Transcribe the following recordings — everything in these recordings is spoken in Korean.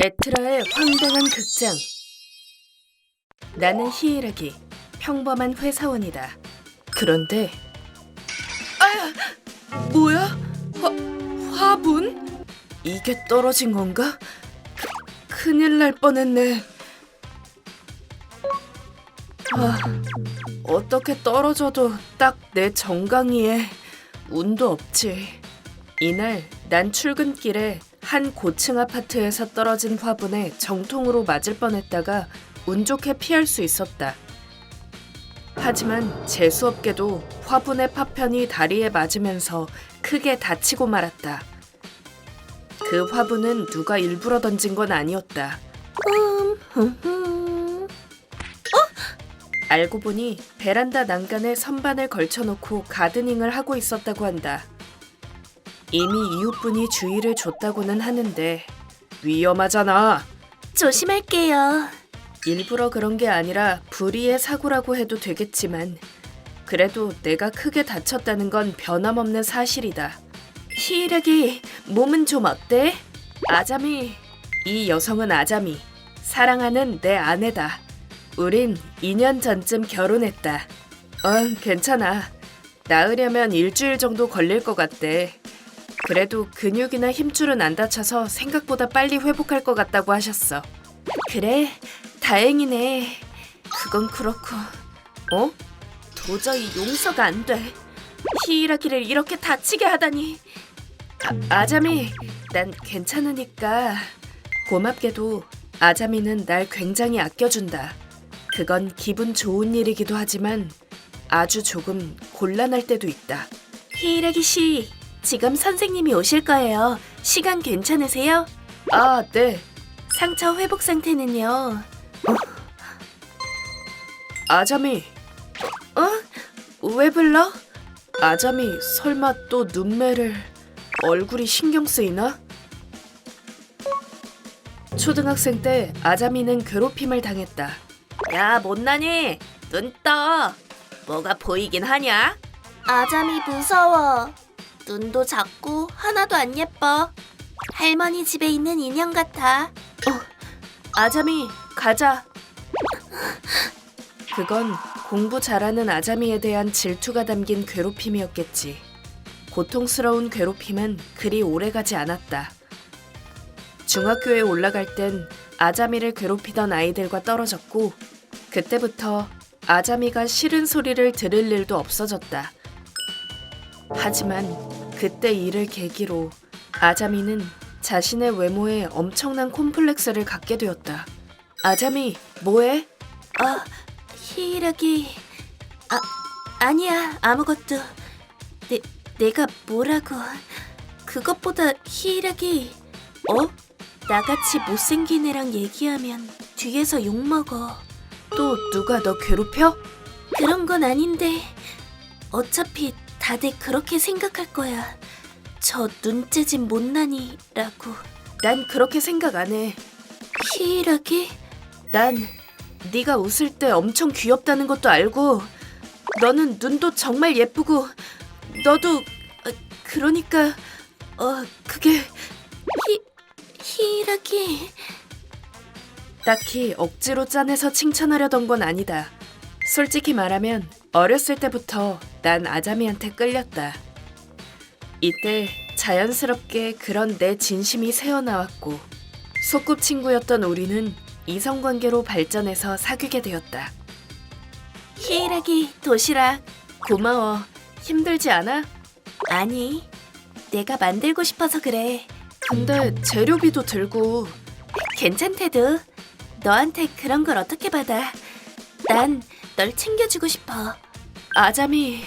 에트라의 황당한 극장. 나는 히이라기, 평범한 회사원이다. 그런데 뭐야? 화분? 이게 떨어진 건가? 큰일 날 뻔했네. 어떻게 떨어져도 딱 내 정강이에. 운도 없지. 이날 난 출근길에 한 고층 아파트에서 떨어진 화분에 정통으로 맞을 뻔했다가 운 좋게 피할 수 있었다. 하지만 재수없게도 화분의 파편이 다리에 맞으면서 크게 다치고 말았다. 그 화분은 누가 일부러 던진 건 아니었다. 알고 보니 베란다 난간에 선반을 걸쳐놓고 가드닝을 하고 있었다고 한다. 이미 이웃분이 주의를 줬다고는 하는데 위험하잖아. 조심할게요. 일부러 그런 게 아니라 불의의 사고라고 해도 되겠지만 그래도 내가 크게 다쳤다는 건 변함없는 사실이다. 히이라기, 몸은 좀 어때? 아자미, 이 여성은 아자미, 사랑하는 내 아내다. 우린 2년 전쯤 결혼했다. 괜찮아. 나으려면 일주일 정도 걸릴 것 같대. 그래도 근육이나 힘줄은 안 다쳐서 생각보다 빨리 회복할 것 같다고 하셨어. 그래, 다행이네. 그건 그렇고. 도저히 용서가 안 돼. 히이라기를 이렇게 다치게 하다니. 아자미, 난 괜찮으니까. 고맙게도 아자미는 날 굉장히 아껴준다. 그건 기분 좋은 일이기도 하지만 아주 조금 곤란할 때도 있다. 히이라기 씨, 지금 선생님이 오실 거예요. 시간 괜찮으세요? 네. 상처 회복 상태는요? 아자미. 왜 불러? 아자미, 설마 또 눈매를... 얼굴이 신경 쓰이나? 초등학생 때 아자미는 괴롭힘을 당했다. 야, 못나니? 눈 떠. 뭐가 보이긴 하냐? 아자미 무서워. 눈도 작고 하나도 안 예뻐. 할머니 집에 있는 인형 같아. 아자미, 가자. 그건 공부 잘하는 아자미에 대한 질투가 담긴 괴롭힘이었겠지. 고통스러운 괴롭힘은 그리 오래가지 않았다. 중학교에 올라갈 땐 아자미를 괴롭히던 아이들과 떨어졌고 그때부터 아자미가 싫은 소리를 들을 일도 없어졌다. 하지만 그때 일을 계기로 아자미는 자신의 외모에 엄청난 콤플렉스를 갖게 되었다. 아자미, 뭐해? 히이라기. 아니야, 아무것도. 내가 뭐라고. 그것보다 히이라기. 나같이 못생긴 애랑 얘기하면 뒤에서 욕먹어. 또 누가 너 괴롭혀? 그런 건 아닌데 어차피 다들 그렇게 생각할 거야. 저 눈재진 못난이라고. 난 그렇게 생각 안 해. 히이라기? 난 네가 웃을 때 엄청 귀엽다는 것도 알고 너는 눈도 정말 예쁘고 너도 그러니까 그게 히이라기. 딱히 억지로 짜내서 칭찬하려던 건 아니다. 솔직히 말하면 어렸을 때부터 난 아자미한테 끌렸다. 이때 자연스럽게 그런 내 진심이 새어나왔고 소꿉친구였던 우리는 이성관계로 발전해서 사귀게 되었다. 히이라기, 도시락. 고마워. 힘들지 않아? 아니, 내가 만들고 싶어서 그래. 근데 재료비도 들고. 괜찮대도. 너한테 그런 걸 어떻게 받아. 난 널 챙겨주고 싶어. 아자미.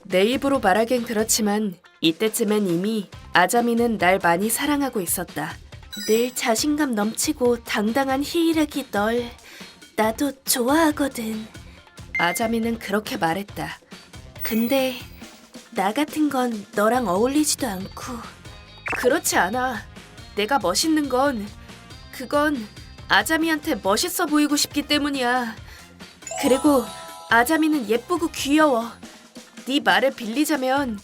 내 입으로 말하긴 그렇지만 이때쯤엔 이미 아자미는 날 많이 사랑하고 있었다. 늘 자신감 넘치고 당당한 히이라기 널 나도 좋아하거든. 아자미는 그렇게 말했다. 근데 나 같은 건 너랑 어울리지도 않고. 그렇지 않아. 내가 멋있는 건 그건 아자미한테 멋있어 보이고 싶기 때문이야. 그리고 아자미는 예쁘고 귀여워. 네 말을 빌리자면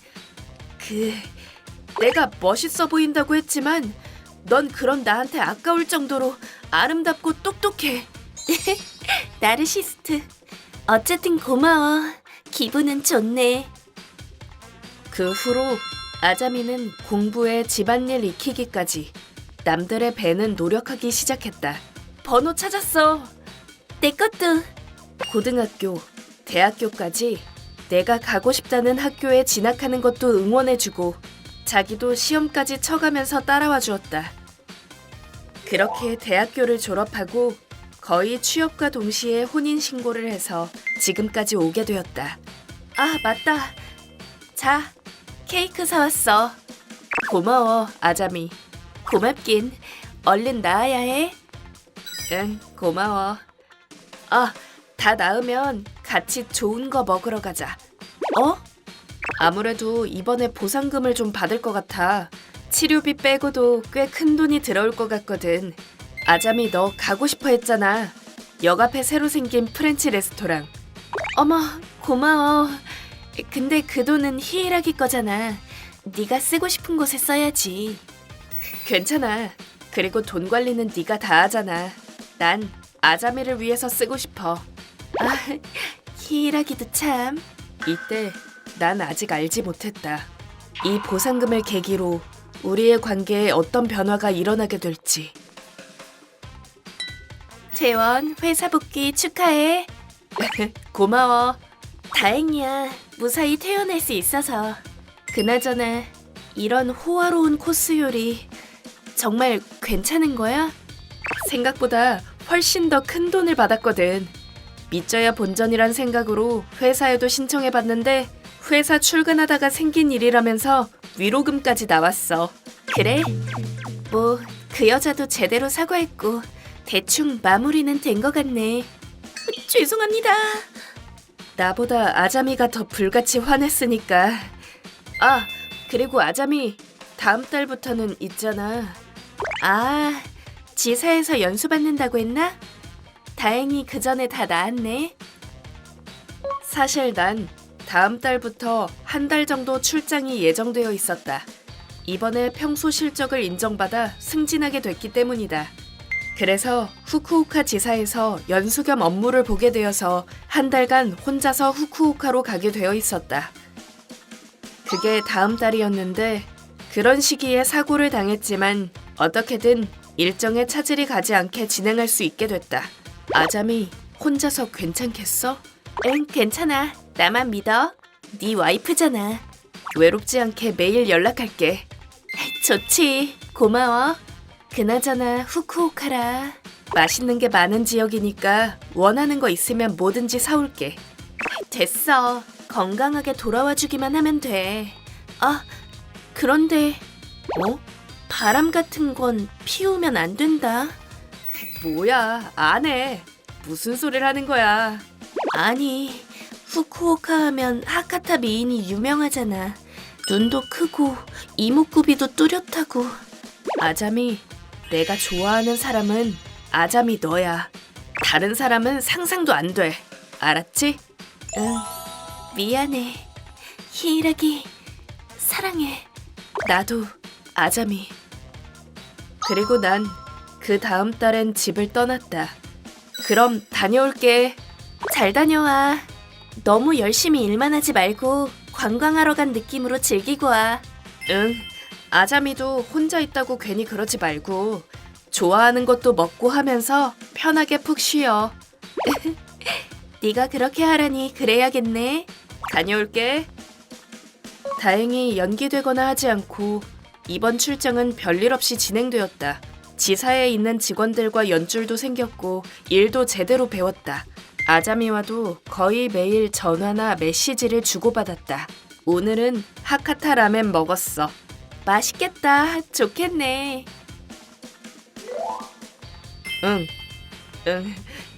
내가 멋있어 보인다고 했지만 넌 그런 나한테 아까울 정도로 아름답고 똑똑해. 나르시스트. 어쨌든 고마워. 기분은 좋네. 그 후로 아자미는 공부에 집안일 익히기까지 남들의 배는 노력하기 시작했다. 번호 찾았어. 내 것도. 고등학교, 대학교까지 내가 가고 싶다는 학교에 진학하는 것도 응원해주고 자기도 시험까지 쳐가면서 따라와 주었다. 그렇게 대학교를 졸업하고 거의 취업과 동시에 혼인신고를 해서 지금까지 오게 되었다. 아, 맞다. 자, 케이크 사왔어. 고마워, 아자미. 고맙긴. 얼른 나아야 해. 응, 고마워. 아, 다 나으면 같이 좋은 거 먹으러 가자. 어? 아무래도 이번에 보상금을 좀 받을 것 같아. 치료비 빼고도 꽤 큰 돈이 들어올 것 같거든. 아자미 너 가고 싶어 했잖아. 역 앞에 새로 생긴 프렌치 레스토랑. 어머, 고마워. 근데 그 돈은 히이라기 거잖아. 네가 쓰고 싶은 곳에 써야지. 괜찮아. 그리고 돈 관리는 네가 다 하잖아. 난 아자미를 위해서 쓰고 싶어. 아, 히이라기도 참. 이때 난 아직 알지 못했다. 이 보상금을 계기로 우리의 관계에 어떤 변화가 일어나게 될지. 재원, 회사 복귀 축하해. 고마워. 다행이야. 무사히 퇴원할 수 있어서. 그나저나 이런 호화로운 코스 요리 정말 괜찮은 거야? 생각보다 훨씬 더 큰 돈을 받았거든. 믿져야 본전이란 생각으로 회사에도 신청해봤는데 회사 출근하다가 생긴 일이라면서 위로금까지 나왔어. 그래? 뭐 그 여자도 제대로 사과했고 대충 마무리는 된 것 같네. 죄송합니다. 나보다 아자미가 더 불같이 화냈으니까. 아, 그리고 아자미 다음 달부터는 있잖아. 아, 지사에서 연수받는다고 했나? 다행히 그 전에 다 나았네. 사실 난 다음 달부터 한 달 정도 출장이 예정되어 있었다. 이번에 평소 실적을 인정받아 승진하게 됐기 때문이다. 그래서 후쿠오카 지사에서 연수 겸 업무를 보게 되어서 한 달간 혼자서 후쿠오카로 가게 되어 있었다. 그게 다음 달이었는데 그런 시기에 사고를 당했지만 어떻게든 일정에 차질이 가지 않게 진행할 수 있게 됐다. 아자미, 혼자서 괜찮겠어? 응, 괜찮아. 나만 믿어. 네 와이프잖아. 외롭지 않게 매일 연락할게. 좋지. 고마워. 그나저나 후쿠오카라. 맛있는 게 많은 지역이니까 원하는 거 있으면 뭐든지 사올게. 됐어. 건강하게 돌아와 주기만 하면 돼. 아, 그런데 바람 같은 건 피우면 안 된다. 뭐야, 안 해. 무슨 소리를 하는 거야. 아니, 후쿠오카 하면 하카타 미인이 유명하잖아. 눈도 크고 이목구비도 뚜렷하고. 아자미, 내가 좋아하는 사람은 아자미 너야. 다른 사람은 상상도 안 돼. 알았지? 응, 미안해. 히이라기, 사랑해. 나도 아자미. 그리고 난 그 다음 달엔 집을 떠났다. 그럼 다녀올게. 잘 다녀와. 너무 열심히 일만 하지 말고 관광하러 간 느낌으로 즐기고 와. 응, 아자미도 혼자 있다고 괜히 그러지 말고 좋아하는 것도 먹고 하면서 편하게 푹 쉬어. 네가 그렇게 하라니 그래야겠네. 다녀올게. 다행히 연기되거나 하지 않고 이번 출장은 별일 없이 진행되었다. 지사에 있는 직원들과 연줄도 생겼고 일도 제대로 배웠다. 아자미와도 거의 매일 전화나 메시지를 주고받았다. 오늘은 하카타 라멘 먹었어. 맛있겠다. 좋겠네. 응.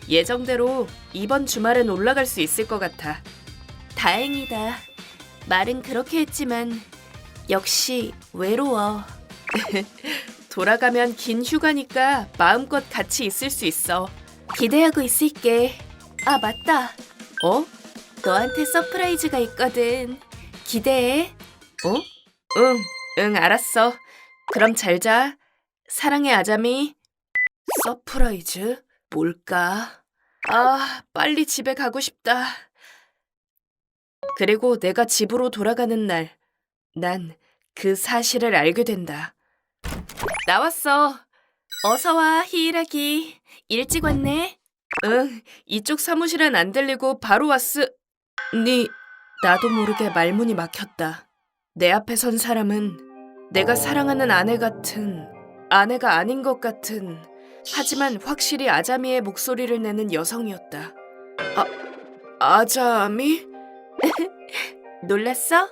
예정대로 이번 주말엔 올라갈 수 있을 것 같아. 다행이다. 말은 그렇게 했지만 역시 외로워. 돌아가면 긴 휴가니까 마음껏 같이 있을 수 있어. 기대하고 있을게. 아, 맞다. 어? 너한테 서프라이즈가 있거든. 기대해. 응, 알았어. 그럼 잘 자. 사랑해, 아자미. 서프라이즈? 뭘까? 아, 빨리 집에 가고 싶다. 그리고 내가 집으로 돌아가는 날, 난 그 사실을 알게 된다. 나왔어. 어서 와, 히이라기. 일찍 왔네. 응, 이쪽 사무실엔 안 들리고 바로 왔으. 나도 모르게 말문이 막혔다. 내 앞에 선 사람은 내가 사랑하는 아내 같은, 아내가 아닌 것 같은, 하지만 확실히 아자미의 목소리를 내는 여성이었다. 아자미? 놀랐어?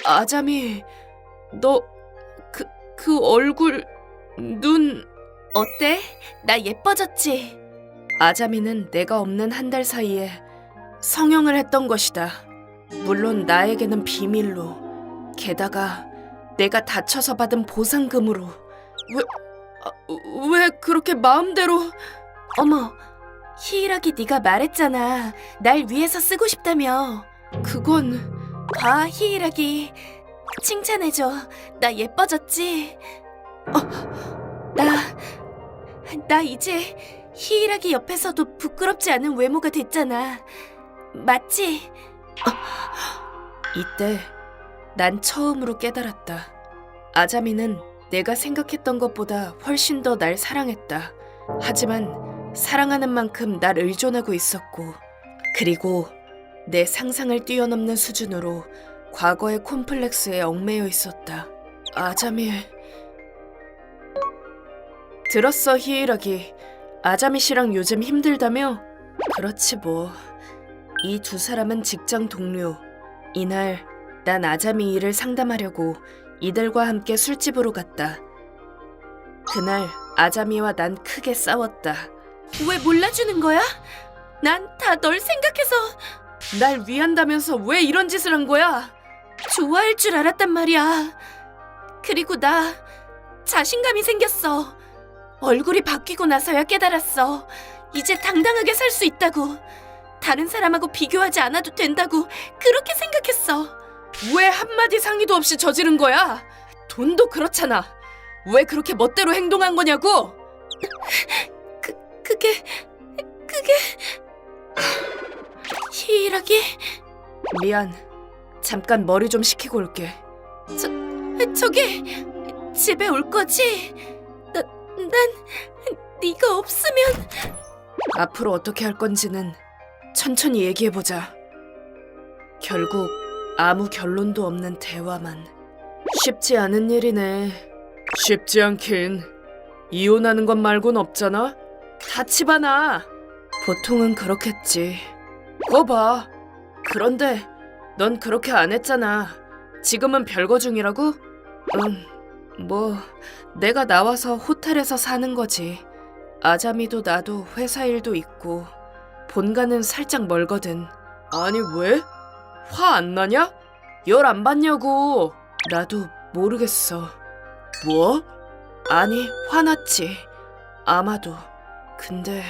아자미, 너, 그 얼굴, 눈, 어때? 나 예뻐졌지? 아자미는 내가 없는 한 달 사이에 성형을 했던 것이다. 물론 나에게는 비밀로, 게다가 내가 다쳐서 받은 보상금으로. 왜 그렇게 마음대로... 어머, 히이라기 네가 말했잖아. 날 위해서 쓰고 싶다며. 그건... 봐, 히이라기. 칭찬해줘. 나 예뻐졌지? 나 이제 히이라기 옆에서도 부끄럽지 않은 외모가 됐잖아. 맞지? 이때 난 처음으로 깨달았다. 아자미는 내가 생각했던 것보다 훨씬 더 날 사랑했다. 하지만 사랑하는 만큼 날 의존하고 있었고, 그리고 내 상상을 뛰어넘는 수준으로 과거의 콤플렉스에 얽매여 있었다. 아자미... 들었어, 히이라기. 아자미 씨랑 요즘 힘들다며? 그렇지 뭐. 이 두 사람은 직장 동료. 이날 난 아자미 일을 상담하려고 이들과 함께 술집으로 갔다. 그날 아자미와 난 크게 싸웠다. 왜 몰라주는 거야? 난 다 널 생각해서... 날 위한다면서 왜 이런 짓을 한 거야? 좋아할 줄 알았단 말이야. 그리고 나 자신감이 생겼어. 얼굴이 바뀌고 나서야 깨달았어. 이제 당당하게 살 수 있다고. 다른 사람하고 비교하지 않아도 된다고 그렇게 생각했어. 왜 한마디 상의도 없이 저지른 거야? 돈도 그렇잖아. 왜 그렇게 멋대로 행동한 거냐고? 그게... 히이라기? 미안. 잠깐 머리 좀 식히고 올게. 저기... 집에 올 거지? 난 네가 없으면... 앞으로 어떻게 할 건지는 천천히 얘기해보자. 결국 아무 결론도 없는 대화만. 쉽지 않은 일이네. 쉽지 않긴. 이혼하는 것 말곤 없잖아? 같이 나. 보통은 그렇겠지. 거 봐. 그런데 넌 그렇게 안 했잖아. 지금은 별거 중이라고? 뭐 내가 나와서 호텔에서 사는 거지. 아자미도 나도 회사 일도 있고 본가는 살짝 멀거든. 아니 왜? 화 안 나냐? 열 안 받냐고. 나도 모르겠어. 뭐? 아니 화났지. 아마도. 근데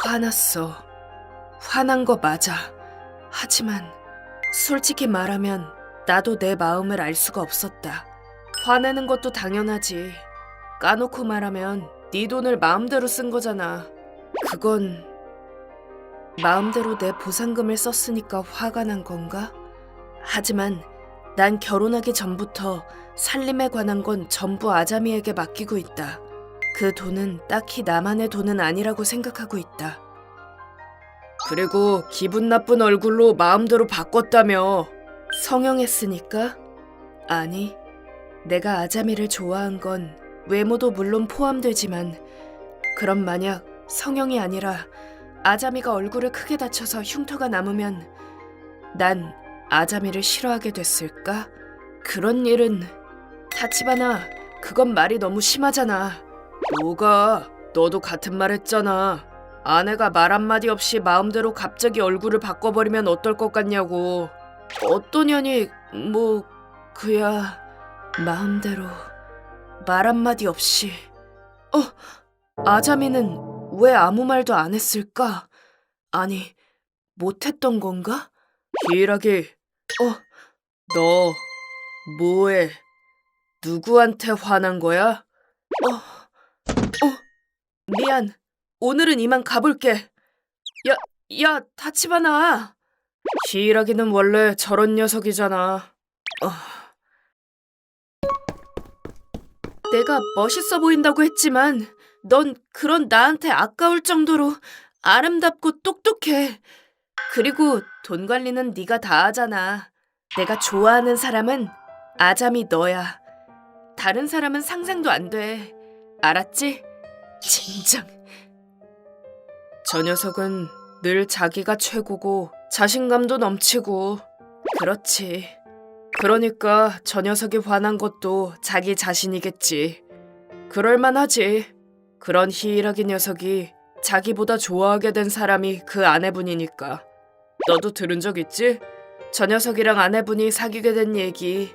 화났어. 화난 거 맞아. 하지만 솔직히 말하면 나도 내 마음을 알 수가 없었다. 화내는 것도 당연하지. 까놓고 말하면 네 돈을 마음대로 쓴 거잖아. 그건 마음대로 내 보상금을 썼으니까 화가 난 건가? 하지만 난 결혼하기 전부터 살림에 관한 건 전부 아자미에게 맡기고 있다. 그 돈은 딱히 나만의 돈은 아니라고 생각하고 있다. 그리고 기분 나쁜 얼굴로 마음대로 바꿨다며. 성형했으니까? 아니, 내가 아자미를 좋아한 건 외모도 물론 포함되지만, 그럼 만약 성형이 아니라 아자미가 얼굴을 크게 다쳐서 흉터가 남으면 난 아자미를 싫어하게 됐을까? 그런 일은... 타치바나, 그건 말이 너무 심하잖아. 뭐가? 너도 같은 말 했잖아. 아내가 말 한마디 없이 마음대로 갑자기 얼굴을 바꿔버리면 어떨 것 같냐고. 어떠냐니, 뭐... 그야... 마음대로... 말 한마디 없이... 아자미는 왜 아무 말도 안 했을까? 아니, 못했던 건가? 히이라기, 너 뭐해? 누구한테 화난 거야? 미안. 오늘은 이만 가볼게. 야, 타치바나. 히이라기는 원래 저런 녀석이잖아. 내가 멋있어 보인다고 했지만 넌 그런 나한테 아까울 정도로 아름답고 똑똑해. 그리고 돈 관리는 네가 다 하잖아. 내가 좋아하는 사람은 아자미 너야. 다른 사람은 상상도 안 돼. 알았지? 진정. 저 녀석은 늘 자기가 최고고 자신감도 넘치고. 그렇지. 그러니까 저 녀석이 화난 것도 자기 자신이겠지. 그럴만하지. 그런 히이라기 녀석이 자기보다 좋아하게 된 사람이 그 아내분이니까. 너도 들은 적 있지? 저 녀석이랑 아내분이 사귀게 된 얘기.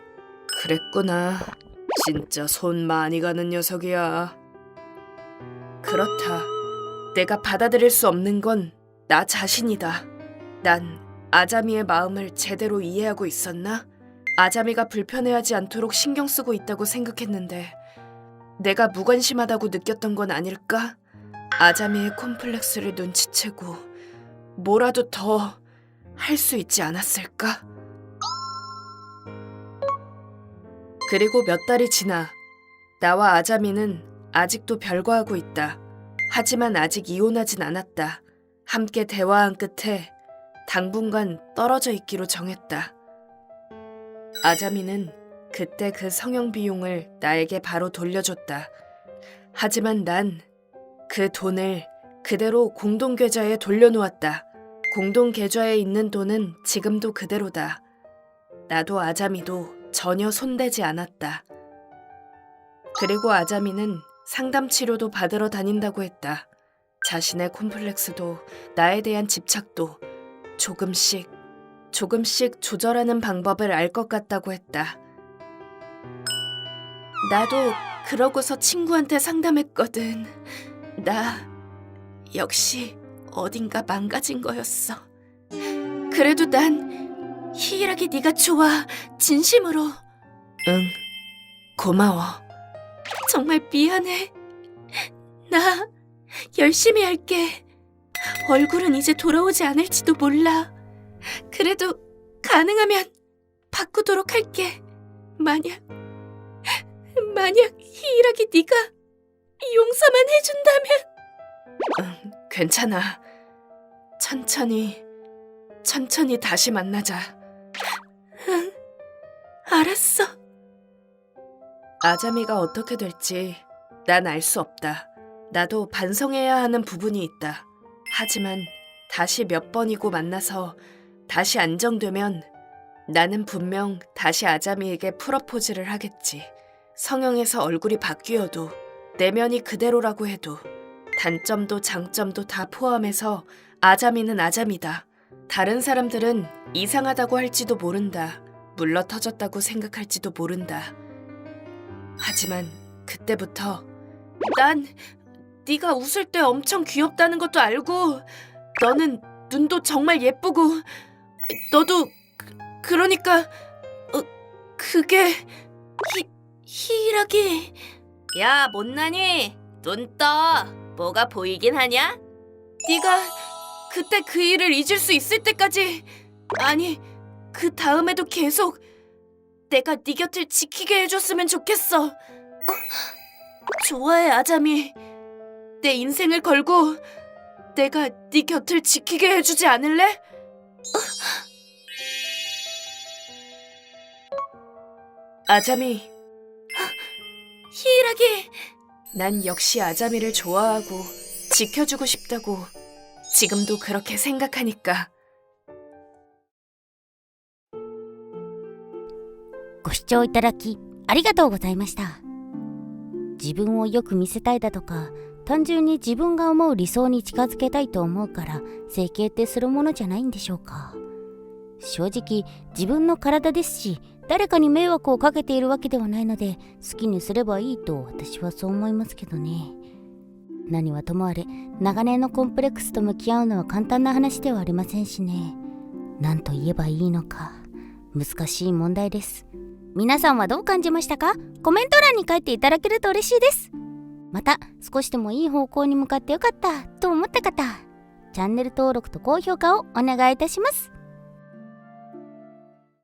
그랬구나. 진짜 손 많이 가는 녀석이야. 그렇다. 내가 받아들일 수 없는 건 나 자신이다. 난 아자미의 마음을 제대로 이해하고 있었나? 아자미가 불편해하지 않도록 신경 쓰고 있다고 생각했는데 내가 무관심하다고 느꼈던 건 아닐까? 아자미의 콤플렉스를 눈치채고 뭐라도 더 할 수 있지 않았을까? 그리고 몇 달이 지나 나와 아자미는 아직도 별거하고 있다. 하지만 아직 이혼하진 않았다. 함께 대화한 끝에 당분간 떨어져 있기로 정했다. 아자미는 그때 그 성형 비용을 나에게 바로 돌려줬다. 하지만 난 그 돈을 그대로 공동계좌에 돌려놓았다. 공동계좌에 있는 돈은 지금도 그대로다. 나도 아자미도 전혀 손대지 않았다. 그리고 아자미는 상담 치료도 받으러 다닌다고 했다. 자신의 콤플렉스도 나에 대한 집착도 조금씩 조절하는 방법을 알 것 같다고 했다. 나도 그러고서 친구한테 상담했거든. 나 역시 어딘가 망가진 거였어. 그래도 난 히이라기 네가 좋아. 진심으로. 응, 고마워. 정말 미안해. 나 열심히 할게. 얼굴은 이제 돌아오지 않을지도 몰라. 그래도 가능하면 바꾸도록 할게. 만약 히이라기 네가 용서만 해준다면. 응, 괜찮아. 천천히 다시 만나자. 응, 알았어. 아자미가 어떻게 될지 난 알 수 없다. 나도 반성해야 하는 부분이 있다. 하지만 다시 몇 번이고 만나서 다시 안정되면 나는 분명 다시 아자미에게 프러포즈를 하겠지. 성형에서 얼굴이 바뀌어도 내면이 그대로라고 해도 단점도 장점도 다 포함해서 아자미는 아자미다. 다른 사람들은 이상하다고 할지도 모른다. 물러터졌다고 생각할지도 모른다. 하지만 그때부터 난 네가 웃을 때 엄청 귀엽다는 것도 알고 너는 눈도 정말 예쁘고 너도 그러니까 그게 히이라기. 야, 못나니? 눈 떠. 뭐가 보이긴 하냐? 네가 그때 그 일을 잊을 수 있을 때까지, 아니 그 다음에도 계속 내가 네 곁을 지키게 해줬으면 좋겠어. 좋아해, 아자미. 내 인생을 걸고 내가 네 곁을 지키게 해주지 않을래? 아자미. 히이라기. 난 역시 아자미를 좋아하고 지켜주고 싶다고 지금도 그렇게 생각하니까. ご視聴いただきありがとうございました。自分をよく見せたいだとか、単純に自分が思う理想に近づけたいと思うから整形ってするものじゃないんでしょうか。正直自分の体ですし、誰かに迷惑をかけているわけではないので、好きにすればいいと私はそう思いますけどね。何はともあれ、長年のコンプレックスと向き合うのは簡単な話ではありませんしね。何と言えばいいのか難しい問題です。皆さんはどう感じましたか？コメント欄に書いていただけると嬉しいです。また少しでもいい方向に向かってよかったと思った方、チャンネル登録と高評価をお願いいたします。